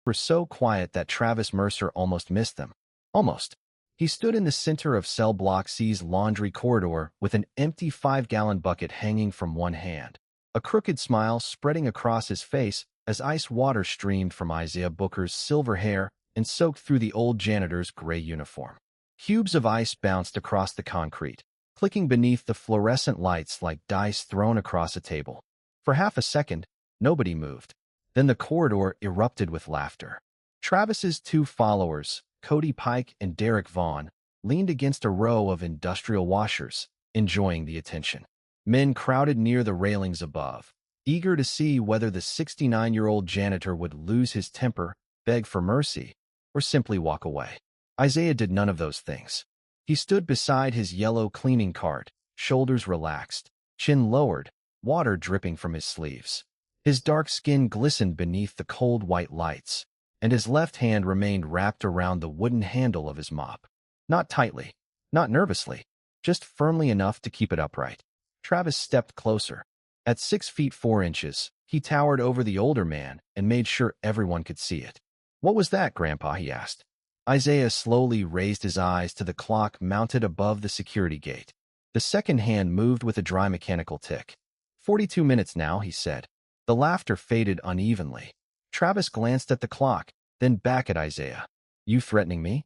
were so quiet that Travis Mercer almost missed them. Almost. He stood in the center of Cell Block C's laundry corridor with an empty 5-gallon bucket hanging from one hand, a crooked smile spreading across his face as ice water streamed from Isaiah Booker's silver hair and soaked through the old janitor's gray uniform. Cubes of ice bounced across the concrete, clicking beneath the fluorescent lights like dice thrown across a table. For half a second, nobody moved. Then the corridor erupted with laughter. Travis's two followers, Cody Pike and Derek Vaughn, leaned against a row of industrial washers, enjoying the attention. Men crowded near the railings above, eager to see whether the 69-year-old janitor would lose his temper, beg for mercy, or simply walk away. Isaiah did none of those things. He stood beside his yellow cleaning cart, shoulders relaxed, chin lowered, water dripping from his sleeves. His dark skin glistened beneath the cold white lights, and his left hand remained wrapped around the wooden handle of his mop. Not tightly, not nervously, just firmly enough to keep it upright. Travis stepped closer. At 6 feet 4 inches, he towered over the older man and made sure everyone could see it. "What was that, Grandpa?" he asked. Isaiah slowly raised his eyes to the clock mounted above the security gate. The second hand moved with a dry mechanical tick. 42 minutes now, he said. The laughter faded unevenly. Travis glanced at the clock, then back at Isaiah. "You threatening me?"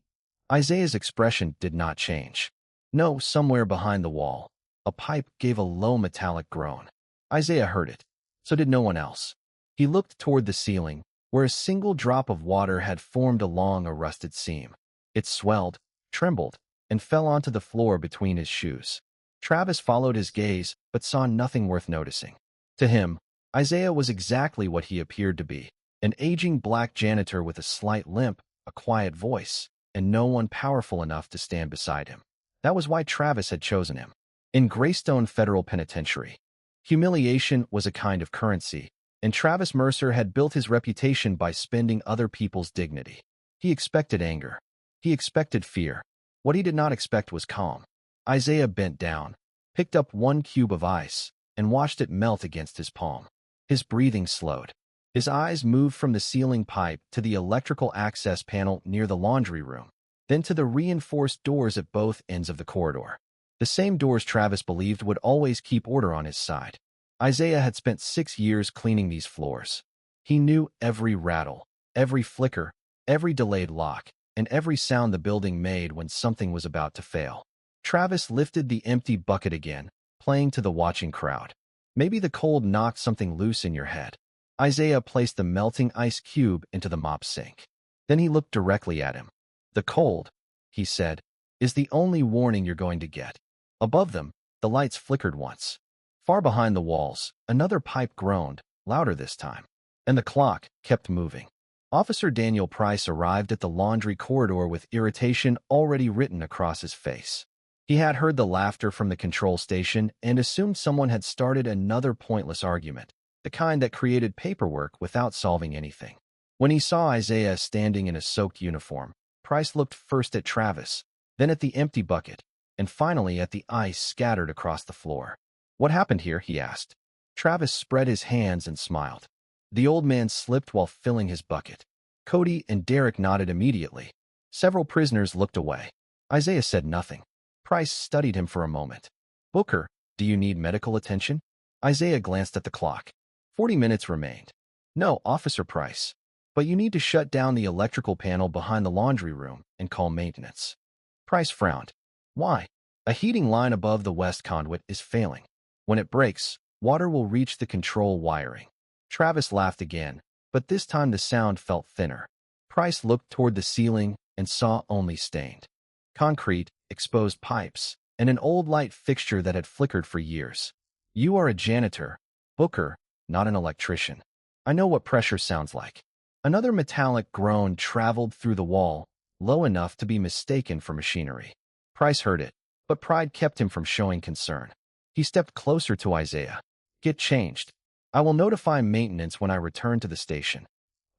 Isaiah's expression did not change. No, somewhere behind the wall, a pipe gave a low metallic groan. Isaiah heard it. So did no one else. He looked toward the ceiling, where a single drop of water had formed along a rusted seam. It swelled, trembled, and fell onto the floor between his shoes. Travis followed his gaze, but saw nothing worth noticing. To him, Isaiah was exactly what he appeared to be, an aging black janitor with a slight limp, a quiet voice, and no one powerful enough to stand beside him. That was why Travis had chosen him. In Greystone Federal Penitentiary, humiliation was a kind of currency, and Travis Mercer had built his reputation by spending other people's dignity. He expected anger. He expected fear. What he did not expect was calm. Isaiah bent down, picked up one cube of ice, and watched it melt against his palm. His breathing slowed. His eyes moved from the ceiling pipe to the electrical access panel near the laundry room, then to the reinforced doors at both ends of the corridor. The same doors Travis believed would always keep order on his side. Isaiah had spent 6 years cleaning these floors. He knew every rattle, every flicker, every delayed lock, and every sound the building made when something was about to fail. Travis lifted the empty bucket again, playing to the watching crowd. Maybe the cold knocked something loose in your head. Isaiah placed the melting ice cube into the mop sink. Then he looked directly at him. "The cold," he said, "is the only warning you're going to get." Above them, the lights flickered once. Far behind the walls, another pipe groaned, louder this time. And the clock kept moving. Officer Daniel Price arrived at the laundry corridor with irritation already written across his face. He had heard the laughter from the control station and assumed someone had started another pointless argument, the kind that created paperwork without solving anything. When he saw Isaiah standing in a soaked uniform, Price looked first at Travis, then at the empty bucket, and finally at the ice scattered across the floor. "What happened here?" he asked. Travis spread his hands and smiled. The old man slipped while filling his bucket. Cody and Derek nodded immediately. Several prisoners looked away. Isaiah said nothing. Price studied him for a moment. "Booker, do you need medical attention?" Isaiah glanced at the clock. 40 minutes remained. "No, Officer Price. But you need to shut down the electrical panel behind the laundry room and call maintenance." Price frowned. "Why?" "A heating line above the west conduit is failing. When it breaks, water will reach the control wiring." Travis laughed again, but this time the sound felt thinner. Price looked toward the ceiling and saw only stained concrete, exposed pipes, and an old light fixture that had flickered for years. "You are a janitor, Booker, not an electrician. I know what pressure sounds like." Another metallic groan traveled through the wall, low enough to be mistaken for machinery. Price heard it, but pride kept him from showing concern. He stepped closer to Isaiah. "Get changed. I will notify maintenance when I return to the station.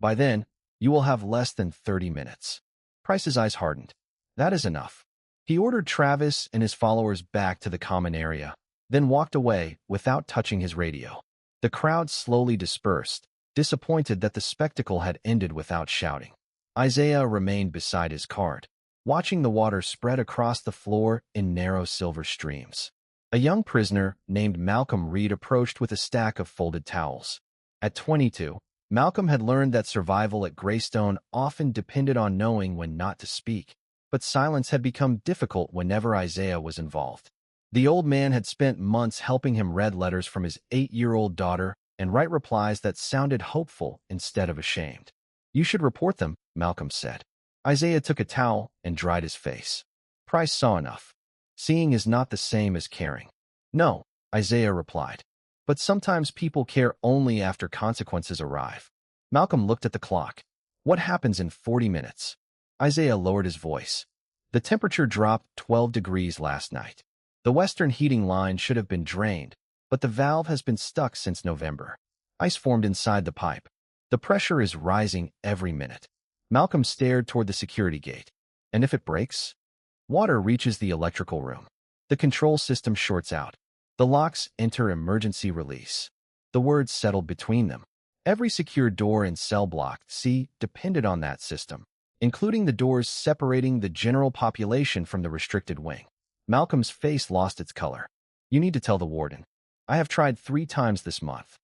By then, you will have less than 30 minutes." Price's eyes hardened. "That is enough." He ordered Travis and his followers back to the common area, then walked away without touching his radio. The crowd slowly dispersed, disappointed that the spectacle had ended without shouting. Isaiah remained beside his cart, watching the water spread across the floor in narrow silver streams. A young prisoner named Malcolm Reed approached with a stack of folded towels. At 22, Malcolm had learned that survival at Greystone often depended on knowing when not to speak, but silence had become difficult whenever Isaiah was involved. The old man had spent months helping him read letters from his 8-year-old daughter and write replies that sounded hopeful instead of ashamed. "You should report them," Malcolm said. Isaiah took a towel and dried his face. Price saw enough. Seeing is not the same as caring. "No," Isaiah replied. "But sometimes people care only after consequences arrive." Malcolm looked at the clock. "What happens in 40 minutes?" Isaiah lowered his voice. "The temperature dropped 12 degrees last night. The western heating line should have been drained, but the valve has been stuck since November. Ice formed inside the pipe. The pressure is rising every minute." Malcolm stared toward the security gate. "And if it breaks?" "Water reaches the electrical room. The control system shorts out. The locks enter emergency release." The words settled between them. Every secure door in cell block C depended on that system, including the doors separating the general population from the restricted wing. Malcolm's face lost its color. "You need to tell the warden. I have tried 3 times this month."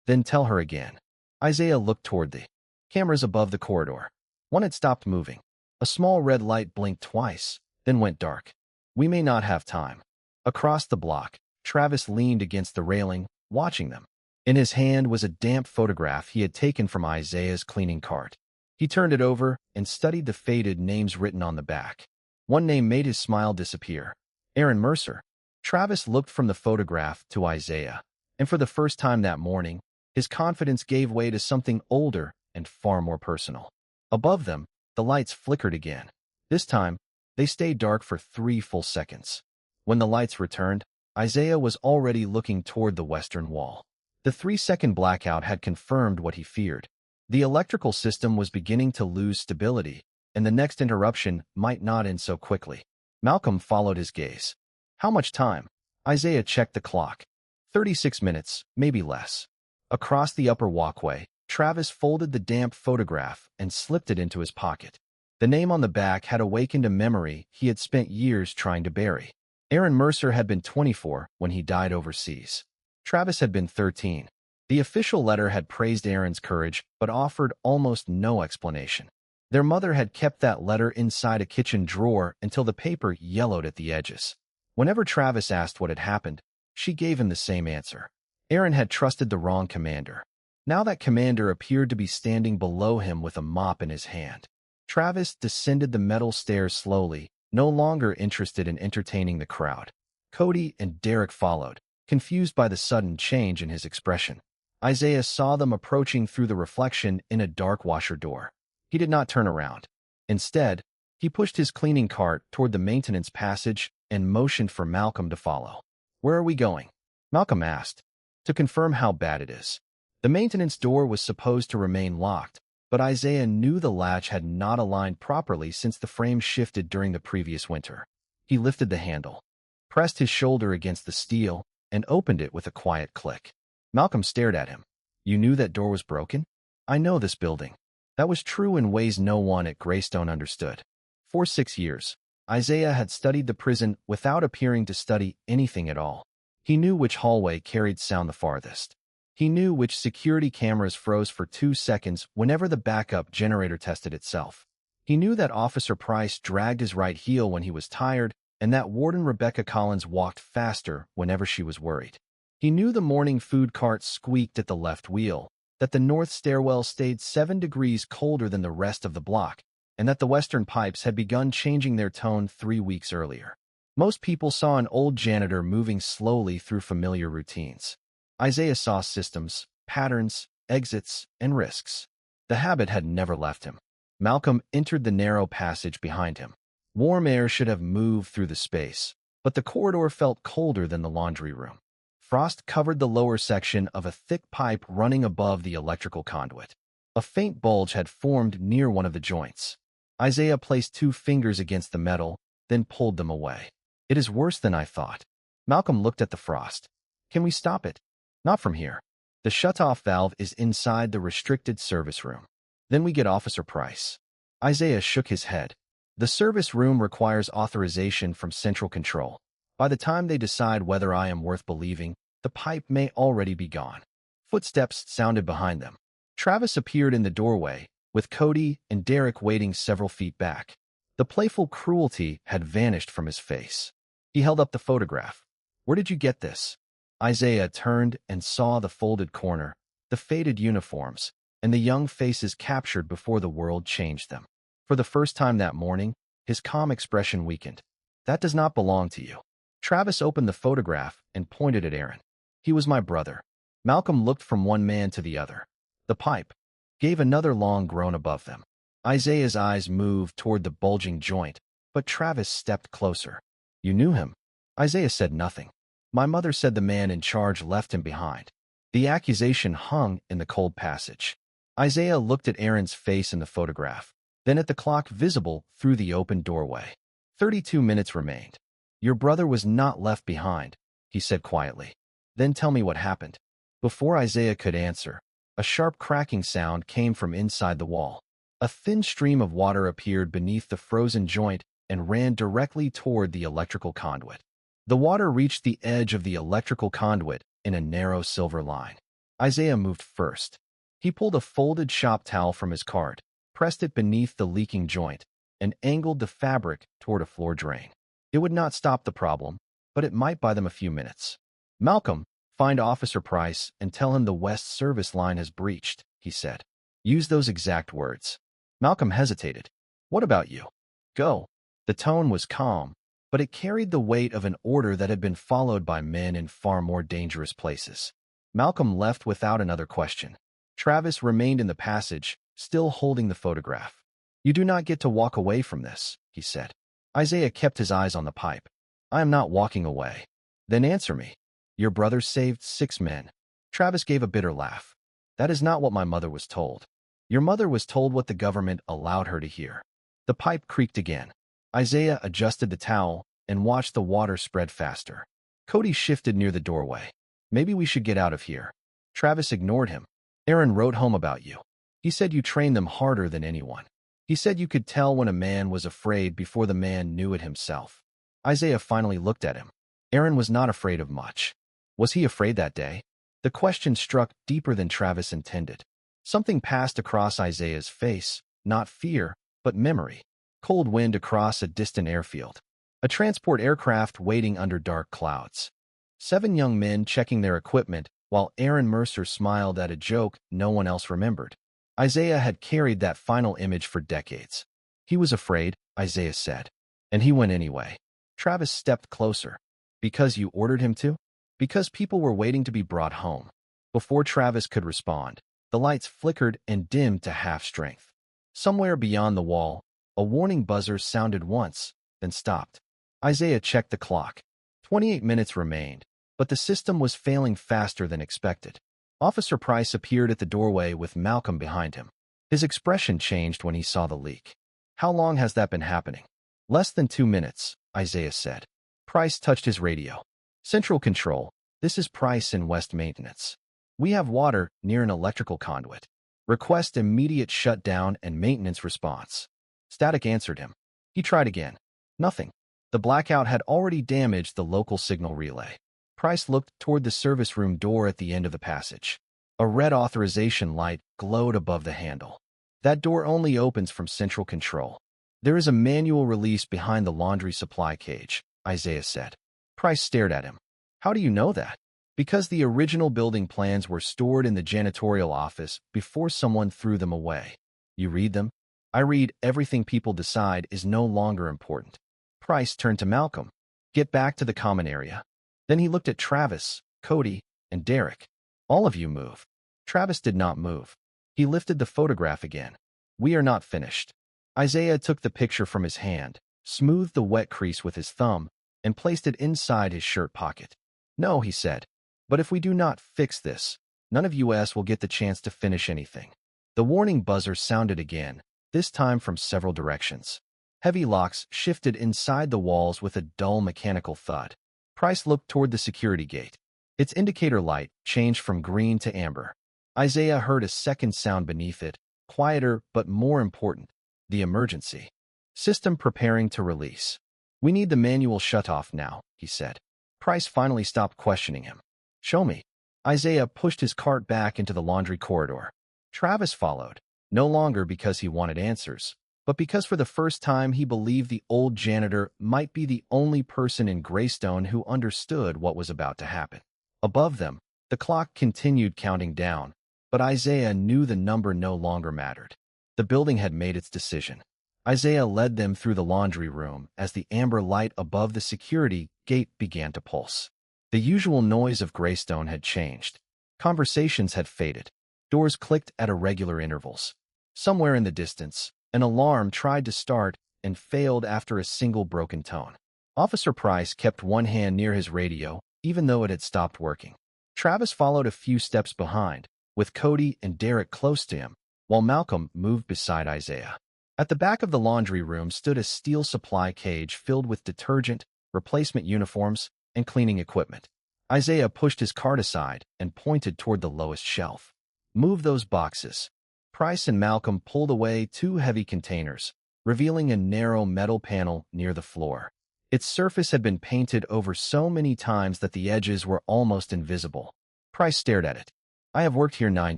"Then tell her again." Isaiah looked toward the cameras above the corridor. One had stopped moving. A small red light blinked twice, then went dark. "We may not have time." Across the block, Travis leaned against the railing, watching them. In his hand was a damp photograph he had taken from Isaiah's cleaning cart. He turned it over and studied the faded names written on the back. One name made his smile disappear. Aaron Mercer. Travis looked from the photograph to Isaiah, and for the first time that morning, his confidence gave way to something older and far more personal. Above them, the lights flickered again. This time, they stayed dark for 3 full seconds. When the lights returned, Isaiah was already looking toward the western wall. The 3-second blackout had confirmed what he feared. The electrical system was beginning to lose stability, and the next interruption might not end so quickly. Malcolm followed his gaze. "How much time?" Isaiah checked the clock. 36 minutes, maybe less. Across the upper walkway, Travis folded the damp photograph and slipped it into his pocket. The name on the back had awakened a memory he had spent years trying to bury. Aaron Mercer had been 24 when he died overseas. Travis had been 13. The official letter had praised Aaron's courage, but offered almost no explanation. Their mother had kept that letter inside a kitchen drawer until the paper yellowed at the edges. Whenever Travis asked what had happened, she gave him the same answer. Aaron had trusted the wrong commander. Now that commander appeared to be standing below him with a mop in his hand. Travis descended the metal stairs slowly, no longer interested in entertaining the crowd. Cody and Derek followed, confused by the sudden change in his expression. Isaiah saw them approaching through the reflection in a dark washer door. He did not turn around. Instead, he pushed his cleaning cart toward the maintenance passage and motioned for Malcolm to follow. "Where are we going?" Malcolm asked. "To confirm how bad it is." The maintenance door was supposed to remain locked, but Isaiah knew the latch had not aligned properly since the frame shifted during the previous winter. He lifted the handle, pressed his shoulder against the steel, and opened it with a quiet click. Malcolm stared at him. "You knew that door was broken?" "I know this building." That was true in ways no one at Greystone understood. For 6 years, Isaiah had studied the prison without appearing to study anything at all. He knew which hallway carried sound the farthest. He knew which security cameras froze for 2 seconds whenever the backup generator tested itself. He knew that Officer Price dragged his right heel when he was tired, and that Warden Rebecca Collins walked faster whenever she was worried. He knew the morning food cart squeaked at the left wheel, that the north stairwell stayed 7 degrees colder than the rest of the block, and that the western pipes had begun changing their tone 3 weeks earlier. Most people saw an old janitor moving slowly through familiar routines. Isaiah saw systems, patterns, exits, and risks. The habit had never left him. Malcolm entered the narrow passage behind him. Warm air should have moved through the space, but the corridor felt colder than the laundry room. Frost covered the lower section of a thick pipe running above the electrical conduit. A faint bulge had formed near one of the joints. Isaiah placed 2 fingers against the metal, then pulled them away. "It is worse than I thought." Malcolm looked at the frost. "Can we stop it?" "Not from here." The shutoff valve is inside the restricted service room. Then we get Officer Price. Isaiah shook his head. The service room requires authorization from central control. By the time they decide whether I am worth believing, the pipe may already be gone. Footsteps sounded behind them. Travis appeared in the doorway, with Cody and Derek waiting several feet back. The playful cruelty had vanished from his face. He held up the photograph. "Where did you get this?" Isaiah turned and saw the folded corner, the faded uniforms, and the young faces captured before the world changed them. For the first time that morning, his calm expression weakened. "That does not belong to you." Travis opened the photograph and pointed at Aaron. "He was my brother." Malcolm looked from one man to the other. The pipe gave another long groan above them. Isaiah's eyes moved toward the bulging joint, but Travis stepped closer. "You knew him?" Isaiah said nothing. "My mother said the man in charge left him behind." The accusation hung in the cold passage. Isaiah looked at Aaron's face in the photograph, then at the clock visible through the open doorway. 32 minutes remained. "Your brother was not left behind," he said quietly. "Then tell me what happened." Before Isaiah could answer, a sharp cracking sound came from inside the wall. A thin stream of water appeared beneath the frozen joint and ran directly toward the electrical conduit. The water reached the edge of the electrical conduit in a narrow silver line. Isaiah moved first. He pulled a folded shop towel from his cart, pressed it beneath the leaking joint, and angled the fabric toward a floor drain. It would not stop the problem, but it might buy them a few minutes. "Malcolm, find Officer Price and tell him the west service line has breached," he said. "Use those exact words." Malcolm hesitated. "What about you?" "Go." The tone was calm, but it carried the weight of an order that had been followed by men in far more dangerous places. Malcolm left without another question. Travis remained in the passage, still holding the photograph. "You do not get to walk away from this," he said. Isaiah kept his eyes on the pipe. "I am not walking away." "Then answer me." "Your brother saved 6 men." Travis gave a bitter laugh. "That is not what my mother was told." "Your mother was told what the government allowed her to hear." The pipe creaked again. Isaiah adjusted the towel and watched the water spread faster. Cody shifted near the doorway. "Maybe we should get out of here." Travis ignored him. "Aaron wrote home about you. He said you trained them harder than anyone. He said you could tell when a man was afraid before the man knew it himself." Isaiah finally looked at him. Aaron was not afraid of much. Was he afraid that day? The question struck deeper than Travis intended. Something passed across Isaiah's face, not fear, but memory. Cold wind across a distant airfield. A transport aircraft waiting under dark clouds. 7 young men checking their equipment, while Aaron Mercer smiled at a joke no one else remembered. Isaiah had carried that final image for decades. "He was afraid," Isaiah said. "And he went anyway." Travis stepped closer. "Because you ordered him to?" "Because people were waiting to be brought home." Before Travis could respond, the lights flickered and dimmed to half strength. Somewhere beyond the wall, a warning buzzer sounded once, then stopped. Isaiah checked the clock. 28 minutes remained, but the system was failing faster than expected. Officer Price appeared at the doorway with Malcolm behind him. His expression changed when he saw the leak. "How long has that been happening?" "Less than 2 minutes," Isaiah said. Price touched his radio. "Central Control, this is Price in West Maintenance. We have water near an electrical conduit. Request immediate shutdown and maintenance response." Static answered him. He tried again. Nothing. The blackout had already damaged the local signal relay. Price looked toward the service room door at the end of the passage. A red authorization light glowed above the handle. "That door only opens from central control. There is a manual release behind the laundry supply cage," Isaiah said. Price stared at him. "How do you know that?" "Because the original building plans were stored in the janitorial office before someone threw them away." "You read them?" "I read everything people decide is no longer important." Price turned to Malcolm. "Get back to the common area." Then he looked at Travis, Cody, and Derek. "All of you move." Travis did not move. He lifted the photograph again. "We are not finished." Isaiah took the picture from his hand, smoothed the wet crease with his thumb, and placed it inside his shirt pocket. "No," he said, "but if we do not fix this, none of us will get the chance to finish anything." The warning buzzer sounded again, this time from several directions. Heavy locks shifted inside the walls with a dull mechanical thud. Price looked toward the security gate. Its indicator light changed from green to amber. Isaiah heard a second sound beneath it, quieter but more important: the emergency system preparing to release. "We need the manual shutoff now," he said. Price finally stopped questioning him. "Show me." Isaiah pushed his cart back into the laundry corridor. Travis followed, no longer because he wanted answers, but because for the first time he believed the old janitor might be the only person in Greystone who understood what was about to happen. Above them, the clock continued counting down, but Isaiah knew the number no longer mattered. The building had made its decision. Isaiah led them through the laundry room as the amber light above the security gate began to pulse. The usual noise of Greystone had changed. Conversations had faded. Doors clicked at irregular intervals. Somewhere in the distance, an alarm tried to start and failed after a single broken tone. Officer Price kept one hand near his radio, even though it had stopped working. Travis followed a few steps behind, with Cody and Derek close to him, while Malcolm moved beside Isaiah. At the back of the laundry room stood a steel supply cage filled with detergent, replacement uniforms, and cleaning equipment. Isaiah pushed his cart aside and pointed toward the lowest shelf. "Move those boxes." Price and Malcolm pulled away two heavy containers, revealing a narrow metal panel near the floor. Its surface had been painted over so many times that the edges were almost invisible. Price stared at it. "I have worked here 9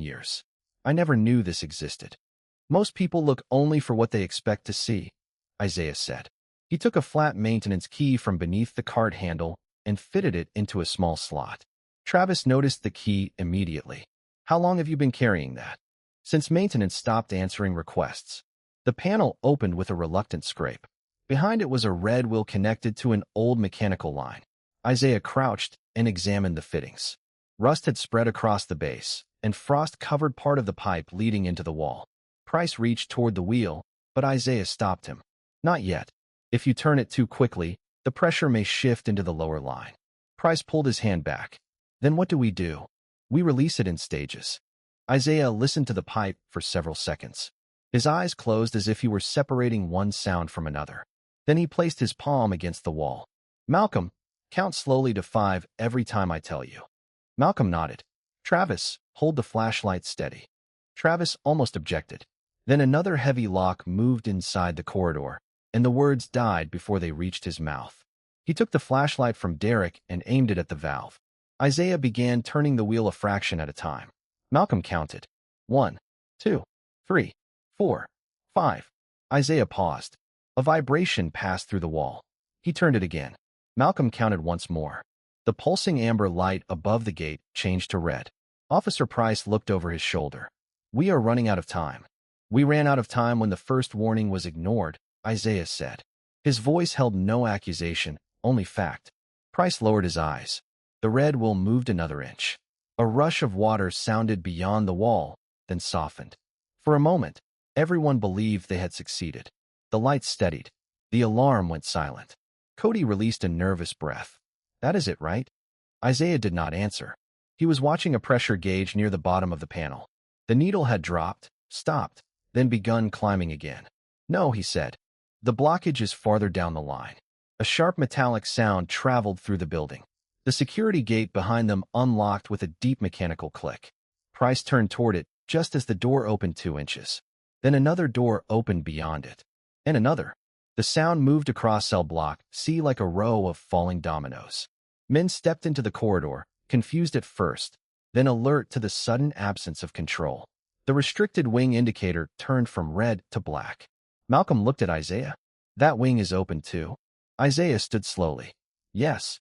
years. I never knew this existed." "Most people look only for what they expect to see," Isaiah said. He took a flat maintenance key from beneath the cart handle and fitted it into a small slot. Travis noticed the key immediately. "How long have you been carrying that?" "Since maintenance stopped answering requests." The panel opened with a reluctant scrape. Behind it was a red wheel connected to an old mechanical line. Isaiah crouched and examined the fittings. Rust had spread across the base, and frost covered part of the pipe leading into the wall. Price reached toward the wheel, but Isaiah stopped him. "Not yet. If you turn it too quickly, the pressure may shift into the lower line." Price pulled his hand back. "Then what do? "We release it in stages." Isaiah listened to the pipe for several seconds. His eyes closed as if he were separating one sound from another. Then he placed his palm against the wall. "Malcolm, count slowly to 5 every time I tell you." Malcolm nodded. "Travis, hold the flashlight steady." Travis almost objected. Then another heavy lock moved inside the corridor, and the words died before they reached his mouth. He took the flashlight from Derek and aimed it at the valve. Isaiah began turning the wheel a fraction at a time. Malcolm counted. 1, 2, 3, 4, 5. Isaiah paused. A vibration passed through the wall. He turned it again. Malcolm counted once more. The pulsing amber light above the gate changed to red. Officer Price looked over his shoulder. "We are running out of time." "We ran out of time when the first warning was ignored," Isaiah said. His voice held no accusation, only fact. Price lowered his eyes. The red wheel moved another inch. A rush of water sounded beyond the wall, then softened. For a moment, everyone believed they had succeeded. The light steadied. The alarm went silent. Cody released a nervous breath. "That is it, right?" Isaiah did not answer. He was watching a pressure gauge near the bottom of the panel. The needle had dropped, stopped, then begun climbing again. "No," he said. "The blockage is farther down the line." A sharp metallic sound traveled through the building. The security gate behind them unlocked with a deep mechanical click. Price turned toward it just as the door opened 2 inches. Then another door opened beyond it. And another. The sound moved across cell block C like a row of falling dominoes. Men stepped into the corridor, confused at first, then alert to the sudden absence of control. The restricted wing indicator turned from red to black. Malcolm looked at Isaiah. "That wing is open too?" Isaiah stood slowly. "Yes."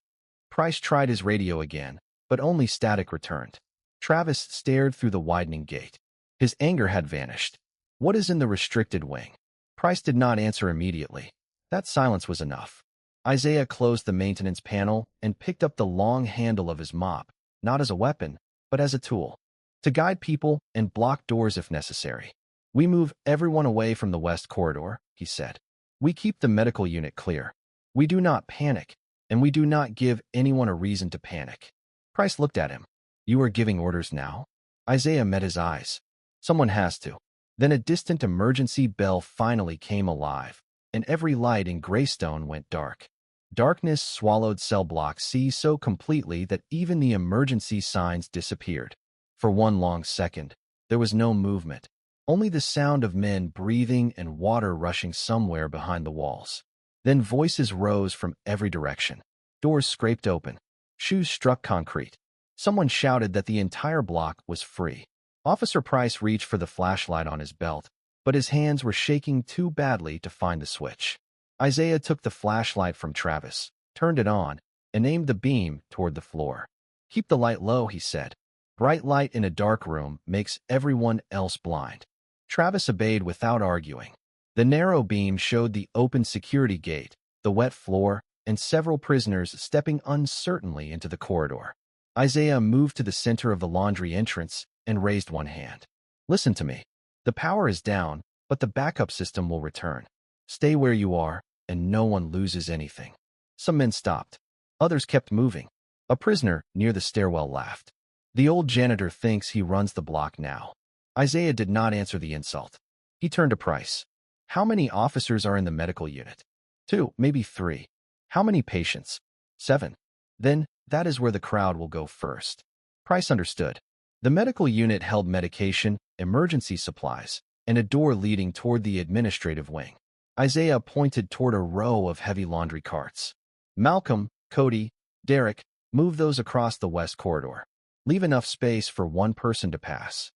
Price tried his radio again, but only static returned. Travis stared through the widening gate. His anger had vanished. "What is in the restricted wing?" Price did not answer immediately. That silence was enough. Isaiah closed the maintenance panel and picked up the long handle of his mop, not as a weapon, but as a tool. "To guide people and block doors if necessary. We move everyone away from the west corridor," he said. "We keep the medical unit clear. We do not panic, and we do not give anyone a reason to panic." Price looked at him. "You are giving orders now?" Isaiah met his eyes. "Someone has to." Then a distant emergency bell finally came alive, and every light in Greystone went dark. Darkness swallowed cell block C so completely that even the emergency signs disappeared. For one long second, there was no movement, only the sound of men breathing and water rushing somewhere behind the walls. Then voices rose from every direction. Doors scraped open. Shoes struck concrete. Someone shouted that the entire block was free. Officer Price reached for the flashlight on his belt, but his hands were shaking too badly to find the switch. Isaiah took the flashlight from Travis, turned it on, and aimed the beam toward the floor. "Keep the light low," he said. "Bright light in a dark room makes everyone else blind." Travis obeyed without arguing. The narrow beam showed the open security gate, the wet floor, and several prisoners stepping uncertainly into the corridor. Isaiah moved to the center of the laundry entrance and raised one hand. "Listen to me. The power is down, but the backup system will return. Stay where you are, and no one loses anything." Some men stopped. Others kept moving. A prisoner near the stairwell laughed. "The old janitor thinks he runs the block now." Isaiah did not answer the insult. He turned to Price. "How many officers are in the medical unit?" "2, maybe 3. "How many patients?" 7. "Then, that is where the crowd will go first." Price understood. The medical unit held medication, emergency supplies, and a door leading toward the administrative wing. Isaiah pointed toward a row of heavy laundry carts. "Malcolm, Cody, Derek, move those across the west corridor. Leave enough space for one person to pass."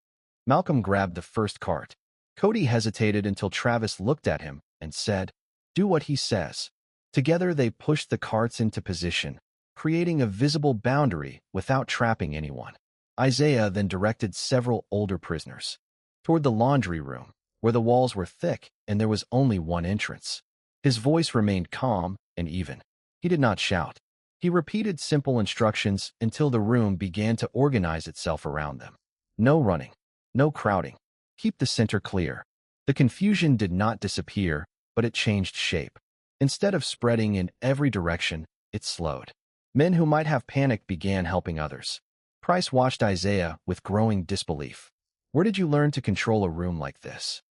Malcolm grabbed the first cart. Cody hesitated until Travis looked at him and said, "Do what he says." Together they pushed the carts into position, creating a visible boundary without trapping anyone. Isaiah then directed several older prisoners toward the laundry room, where the walls were thick and there was only one entrance. His voice remained calm and even. He did not shout. He repeated simple instructions until the room began to organize itself around them. No running. No crowding. Keep the center clear. The confusion did not disappear, but it changed shape. Instead of spreading in every direction, it slowed. Men who might have panicked began helping others. Price watched Isaiah with growing disbelief. "Where did you learn to control a room like this?"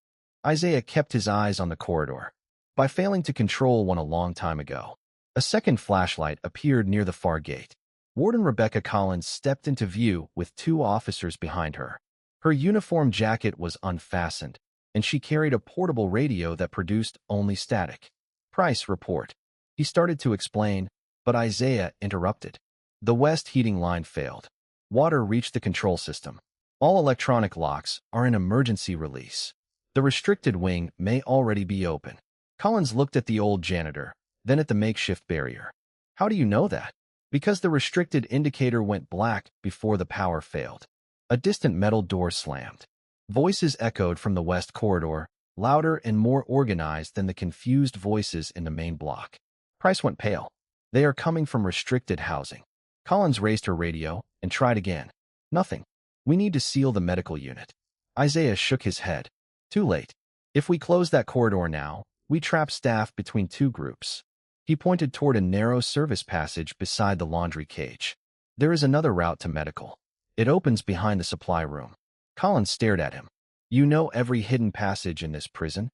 Isaiah kept his eyes on the corridor. "By failing to control one a long time ago." A second flashlight appeared near the far gate. Warden Rebecca Collins stepped into view with 2 officers behind her. Her uniform jacket was unfastened, and she carried a portable radio that produced only static. "Price, report." He started to explain, but Isaiah interrupted. The west heating line failed. Water reached the control system. All electronic locks are in emergency release. The restricted wing may already be open. Collins looked at the old janitor, then at the makeshift barrier. "How do you know that?" "Because the restricted indicator went black before the power failed." A distant metal door slammed. Voices echoed from the west corridor, louder and more organized than the confused voices in the main block. Price went pale. "They are coming from restricted housing." Collins raised her radio and tried again. "Nothing. We need to seal the medical unit." Isaiah shook his head. "Too late. If we close that corridor now, we trap staff between 2 groups." He pointed toward a narrow service passage beside the laundry cage. "There is another route to medical. It opens behind the supply room." Collins stared at him. "You know every hidden passage in this prison?"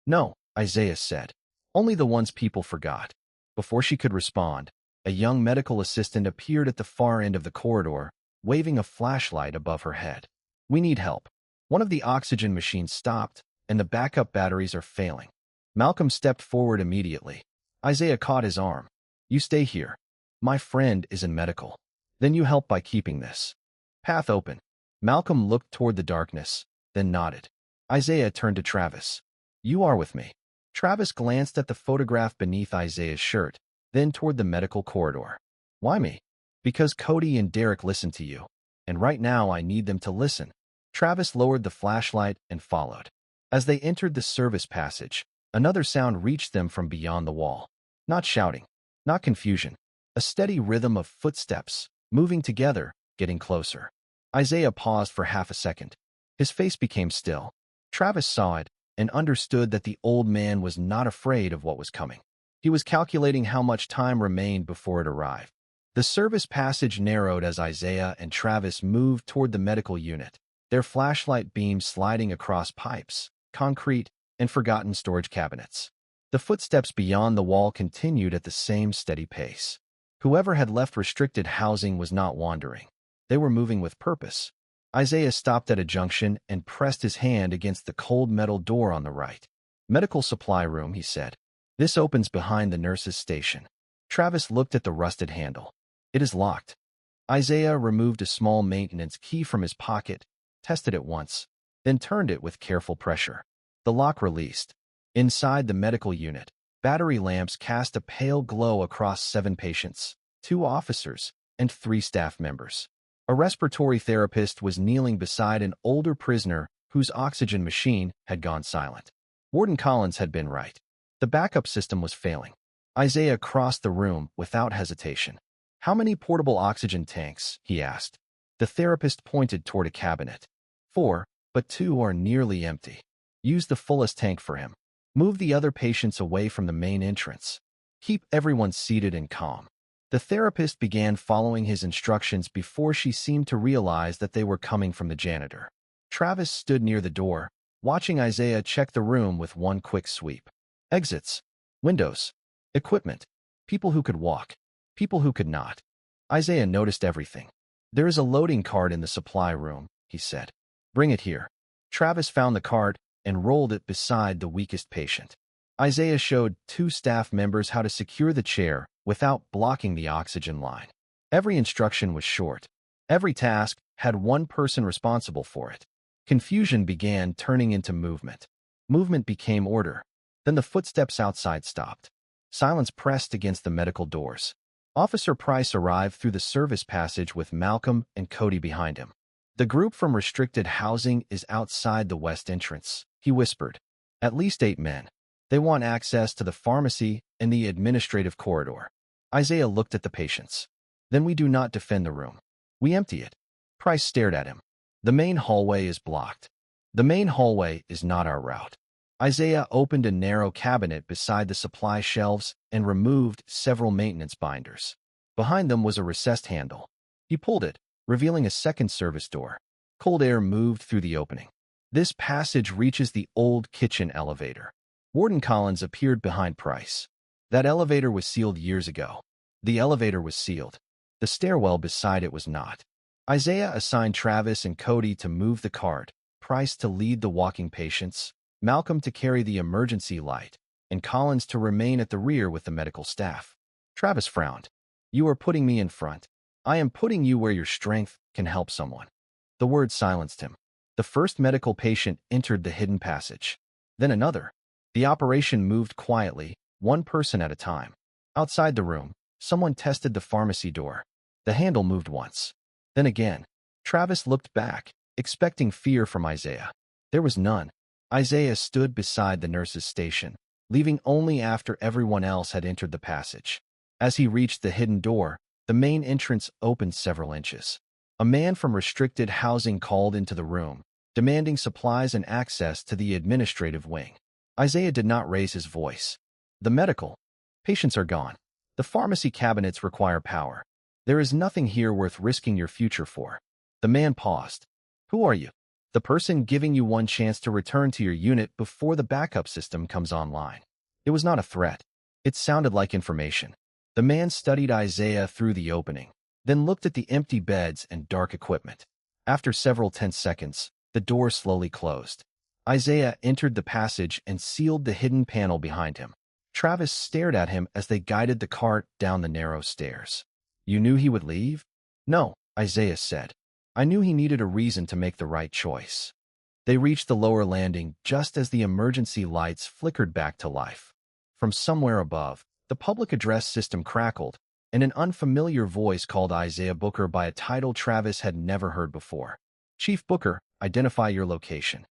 "No," Isaiah said. "Only the ones people forgot." Before she could respond, a young medical assistant appeared at the far end of the corridor, waving a flashlight above her head. "We need help. One of the oxygen machines stopped, and the backup batteries are failing." Malcolm stepped forward immediately. Isaiah caught his arm. "You stay here. My friend is in medical. Then you help by keeping this path open." Malcolm looked toward the darkness, then nodded. Isaiah turned to Travis. "You are with me." Travis glanced at the photograph beneath Isaiah's shirt, then toward the medical corridor. "Why me?" "Because Cody and Derek listen to you, and right now I need them to listen." Travis lowered the flashlight and followed. As they entered the service passage, another sound reached them from beyond the wall. Not shouting, not confusion, a steady rhythm of footsteps, moving together, getting closer. Isaiah paused for half a second. His face became still. Travis saw it and understood that the old man was not afraid of what was coming. He was calculating how much time remained before it arrived. The service passage narrowed as Isaiah and Travis moved toward the medical unit, their flashlight beams sliding across pipes, concrete, and forgotten storage cabinets. The footsteps beyond the wall continued at the same steady pace. Whoever had left restricted housing was not wandering. They were moving with purpose. Isaiah stopped at a junction and pressed his hand against the cold metal door on the right. Medical supply room, he said. This opens behind the nurse's station. Travis looked at the rusted handle. It is locked. Isaiah removed a small maintenance key from his pocket, tested it once, then turned it with careful pressure. The lock released. Inside the medical unit, battery lamps cast a pale glow across 7 patients, 2 officers, and 3 staff members. A respiratory therapist was kneeling beside an older prisoner whose oxygen machine had gone silent. Warden Collins had been right. The backup system was failing. Isaiah crossed the room without hesitation. How many portable oxygen tanks? He asked. The therapist pointed toward a cabinet. 4, but 2 are nearly empty. Use the fullest tank for him. Move the other patients away from the main entrance. Keep everyone seated and calm. The therapist began following his instructions before she seemed to realize that they were coming from the janitor. Travis stood near the door, watching Isaiah check the room with one quick sweep. Exits, windows, equipment, people who could walk, people who could not. Isaiah noticed everything. There is a loading cart in the supply room, he said. Bring it here. Travis found the cart and rolled it beside the weakest patient. Isaiah showed 2 staff members how to secure the chair without blocking the oxygen line. Every instruction was short. Every task had one person responsible for it. Confusion began turning into movement. Movement became order. Then the footsteps outside stopped. Silence pressed against the medical doors. Officer Price arrived through the service passage with Malcolm and Cody behind him. The group from restricted housing is outside the west entrance, he whispered. At least 8 men. They want access to the pharmacy and the administrative corridor. Isaiah looked at the patients. Then we do not defend the room. We empty it. Price stared at him. The main hallway is blocked. The main hallway is not our route. Isaiah opened a narrow cabinet beside the supply shelves and removed several maintenance binders. Behind them was a recessed handle. He pulled it, revealing a second service door. Cold air moved through the opening. This passage reaches the old kitchen elevator. Warden Collins appeared behind Price. That elevator was sealed years ago. The elevator was sealed. The stairwell beside it was not. Isaiah assigned Travis and Cody to move the cart, Price to lead the walking patients, Malcolm to carry the emergency light, and Collins to remain at the rear with the medical staff. Travis frowned. You are putting me in front. I am putting you where your strength can help someone. The words silenced him. The first medical patient entered the hidden passage. Then another. The operation moved quietly, one person at a time. Outside the room, someone tested the pharmacy door. The handle moved once. Then again. Travis looked back, expecting fear from Isaiah. There was none. Isaiah stood beside the nurse's station, leaving only after everyone else had entered the passage. As he reached the hidden door, the main entrance opened several inches. A man from restricted housing called into the room, demanding supplies and access to the administrative wing. Isaiah did not raise his voice. The medical patients are gone. The pharmacy cabinets require power. There is nothing here worth risking your future for. The man paused. Who are you? The person giving you one chance to return to your unit before the backup system comes online. It was not a threat. It sounded like information. The man studied Isaiah through the opening, then looked at the empty beds and dark equipment. After several tense seconds, the door slowly closed. Isaiah entered the passage and sealed the hidden panel behind him. Travis stared at him as they guided the cart down the narrow stairs. You knew he would leave? No, Isaiah said. I knew he needed a reason to make the right choice. They reached the lower landing just as the emergency lights flickered back to life. From somewhere above, the public address system crackled, and an unfamiliar voice called Isaiah Booker by a title Travis had never heard before. Chief Booker, identify your location.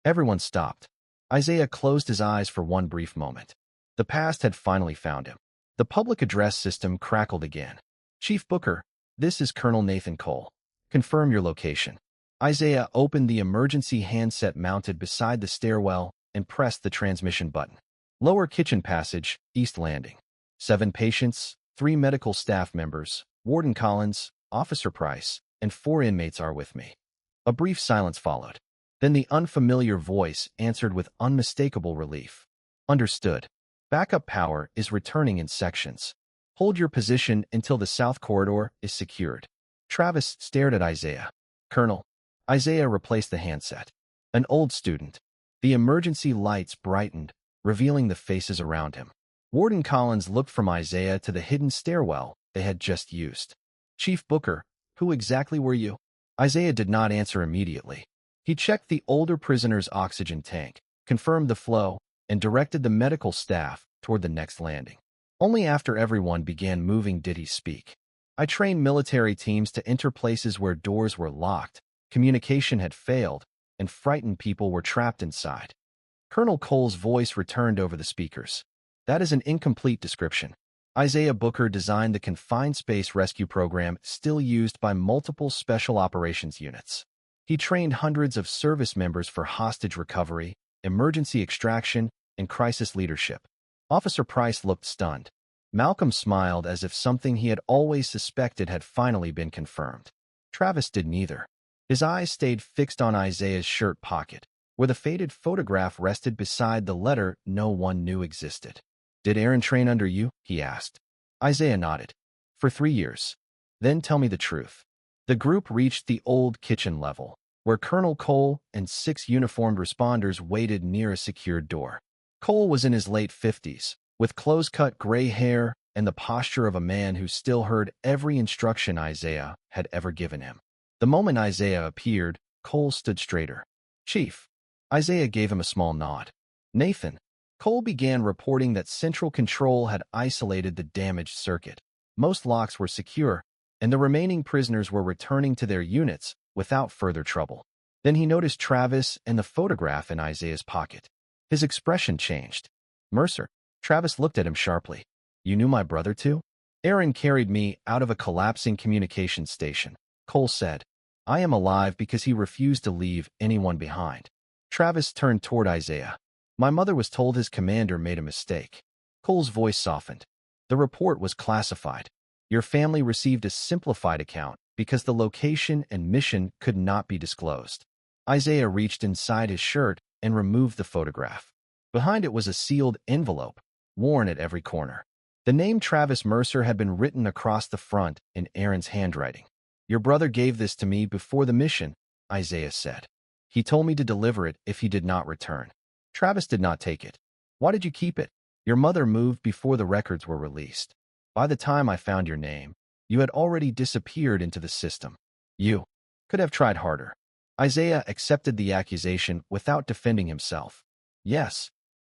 Everyone stopped. Isaiah closed his eyes for one brief moment. The past had finally found him. The public address system crackled again. Chief Booker, this is Colonel Nathan Cole. Confirm your location. Isaiah opened the emergency handset mounted beside the stairwell and pressed the transmission button. Lower kitchen passage, East Landing. 7 patients, 3 medical staff members, Warden Collins, Officer Price, and 4 inmates are with me. A brief silence followed. Then the unfamiliar voice answered with unmistakable relief. Understood. Backup power is returning in sections. Hold your position until the south corridor is secured. Travis stared at Isaiah. Colonel. Isaiah replaced the handset. An old student. The emergency lights brightened, revealing the faces around him. Warden Collins looked from Isaiah to the hidden stairwell they had just used. Chief Booker, who exactly were you? Isaiah did not answer immediately. He checked the older prisoner's oxygen tank, confirmed the flow, and directed the medical staff toward the next landing. Only after everyone began moving did he speak. I trained military teams to enter places where doors were locked, communication had failed, and frightened people were trapped inside. Colonel Cole's voice returned over the speakers. That is an incomplete description. Isaiah Booker designed the confined space rescue program still used by multiple special operations units. He trained hundreds of service members for hostage recovery, emergency extraction, and crisis leadership. Officer Price looked stunned. Malcolm smiled as if something he had always suspected had finally been confirmed. Travis didn't either. His eyes stayed fixed on Isaiah's shirt pocket, where the faded photograph rested beside the letter no one knew existed. Did Aaron train under you? He asked. Isaiah nodded. For 3 years. Then tell me the truth. The group reached the old kitchen level, where Colonel Cole and 6 uniformed responders waited near a secured door. Cole was in his late 50s, with close-cut gray hair and the posture of a man who still heard every instruction Isaiah had ever given him. The moment Isaiah appeared, Cole stood straighter. Chief. Isaiah gave him a small nod. Nathan. Cole began reporting that Central Control had isolated the damaged circuit. Most locks were secure, and the remaining prisoners were returning to their units without further trouble. Then he noticed Travis and the photograph in Isaiah's pocket. His expression changed. Mercer. Travis looked at him sharply. You knew my brother too? Aaron carried me out of a collapsing communications station. Cole said. I am alive because he refused to leave anyone behind. Travis turned toward Isaiah. My mother was told his commander made a mistake. Cole's voice softened. The report was classified. Your family received a simplified account because the location and mission could not be disclosed. Isaiah reached inside his shirt and removed the photograph. Behind it was a sealed envelope, worn at every corner. The name Travis Mercer had been written across the front in Aaron's handwriting. Your brother gave this to me before the mission, Isaiah said. He told me to deliver it if he did not return. Travis did not take it. Why did you keep it? Your mother moved before the records were released. By the time I found your name, you had already disappeared into the system. You could have tried harder. Isaiah accepted the accusation without defending himself. Yes,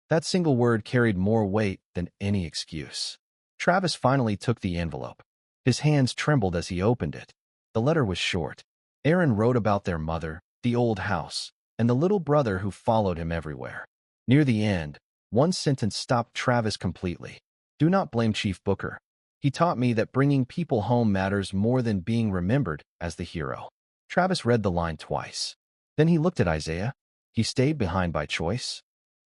that single word carried more weight than any excuse. Travis finally took the envelope. His hands trembled as he opened it. The letter was short. Aaron wrote about their mother, the old house, and the little brother who followed him everywhere. Near the end, one sentence stopped Travis completely. Do not blame Chief Booker. He taught me that bringing people home matters more than being remembered as the hero. Travis read the line twice. Then he looked at Isaiah. He stayed behind by choice.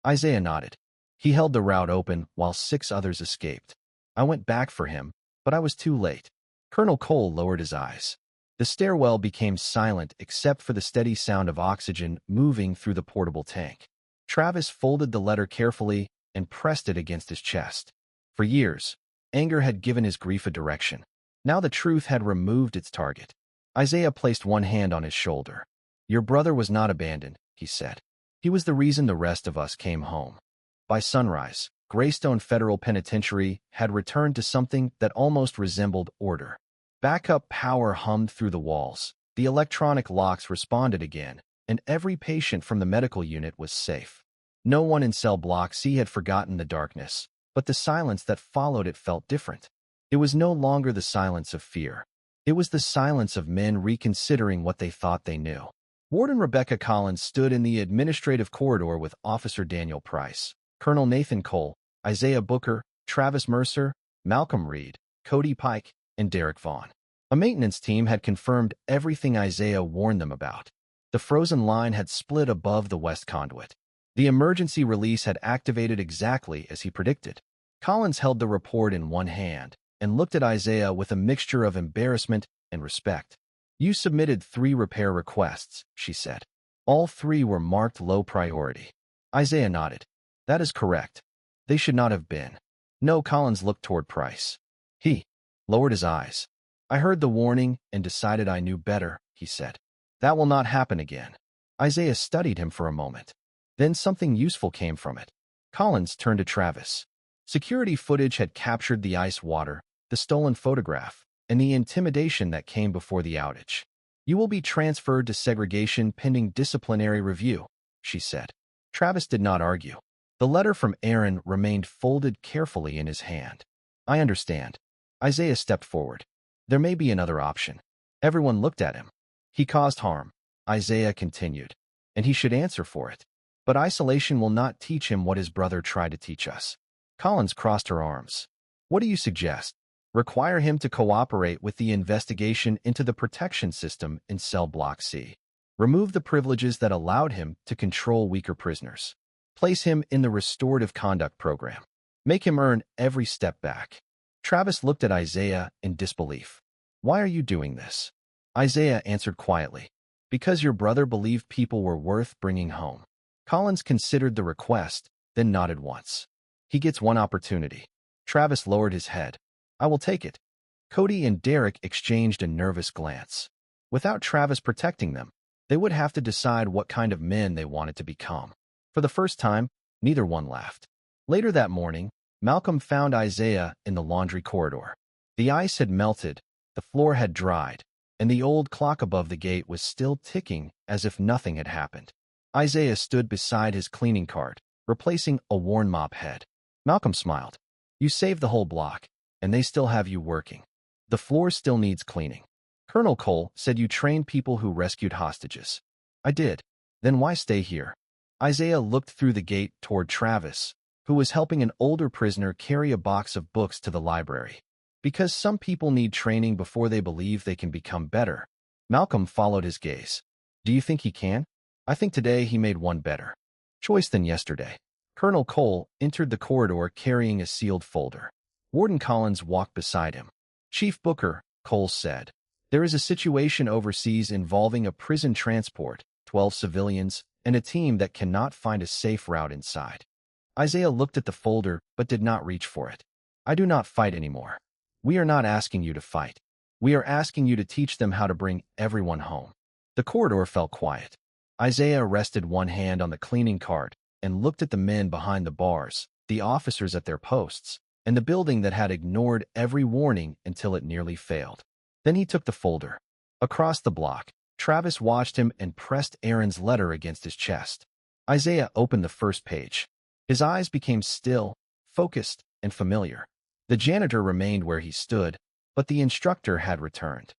Isaiah nodded. He held the route open while 6 others escaped. I went back for him, but I was too late. Colonel Cole lowered his eyes. The stairwell became silent except for the steady sound of oxygen moving through the portable tank. Travis folded the letter carefully and pressed it against his chest. For years, anger had given his grief a direction. Now the truth had removed its target. Isaiah placed one hand on his shoulder. Your brother was not abandoned, he said. He was the reason the rest of us came home. By sunrise, Greystone Federal Penitentiary had returned to something that almost resembled order. Backup power hummed through the walls. The electronic locks responded again, and every patient from the medical unit was safe. No one in cell block C had forgotten the darkness, but the silence that followed it felt different. It was no longer the silence of fear. It was the silence of men reconsidering what they thought they knew. Warden Rebecca Collins stood in the administrative corridor with Officer Daniel Price, Colonel Nathan Cole, Isaiah Booker, Travis Mercer, Malcolm Reed, Cody Pike, and Derek Vaughn. A maintenance team had confirmed everything Isaiah warned them about. The frozen line had split above the west conduit. The emergency release had activated exactly as he predicted. Collins held the report in one hand and looked at Isaiah with a mixture of embarrassment and respect. You submitted 3 repair requests, she said. All 3 were marked low priority. Isaiah nodded. That is correct. They should not have been. No, Collins looked toward Price. He lowered his eyes. I heard the warning and decided I knew better, he said. That will not happen again. Isaiah studied him for a moment. Then something useful came from it. Collins turned to Travis. Security footage had captured the ice water, the stolen photograph, and the intimidation that came before the outage. You will be transferred to segregation pending disciplinary review, she said. Travis did not argue. The letter from Aaron remained folded carefully in his hand. I understand. Isaiah stepped forward. There may be another option. Everyone looked at him. He caused harm, Isaiah continued, and he should answer for it. But isolation will not teach him what his brother tried to teach us. Collins crossed her arms. What do you suggest? Require him to cooperate with the investigation into the protection system in cell block C. Remove the privileges that allowed him to control weaker prisoners. Place him in the restorative conduct program. Make him earn every step back. Travis looked at Isaiah in disbelief. Why are you doing this? Isaiah answered quietly. Because your brother believed people were worth bringing home. Collins considered the request, then nodded once. He gets one opportunity. Travis lowered his head. I will take it. Cody and Derek exchanged a nervous glance. Without Travis protecting them, they would have to decide what kind of men they wanted to become. For the first time, neither one laughed. Later that morning, Malcolm found Isaiah in the laundry corridor. The ice had melted, the floor had dried, and the old clock above the gate was still ticking as if nothing had happened. Isaiah stood beside his cleaning cart, replacing a worn mop head. Malcolm smiled. You saved the whole block, and they still have you working. The floor still needs cleaning. Colonel Cole said you trained people who rescued hostages. I did. Then why stay here? Isaiah looked through the gate toward Travis, who was helping an older prisoner carry a box of books to the library. Because some people need training before they believe they can become better. Malcolm followed his gaze. Do you think he can? I think today he made one better choice than yesterday. Colonel Cole entered the corridor carrying a sealed folder. Warden Collins walked beside him. Chief Booker, Cole said, there is a situation overseas involving a prison transport, 12 civilians, and a team that cannot find a safe route inside. Isaiah looked at the folder but did not reach for it. I do not fight anymore. We are not asking you to fight. We are asking you to teach them how to bring everyone home. The corridor fell quiet. Isaiah rested one hand on the cleaning cart and looked at the men behind the bars, the officers at their posts, and the building that had ignored every warning until it nearly failed. Then he took the folder. Across the block, Travis watched him and pressed Aaron's letter against his chest. Isaiah opened the first page. His eyes became still, focused, and familiar. The janitor remained where he stood, but the instructor had returned.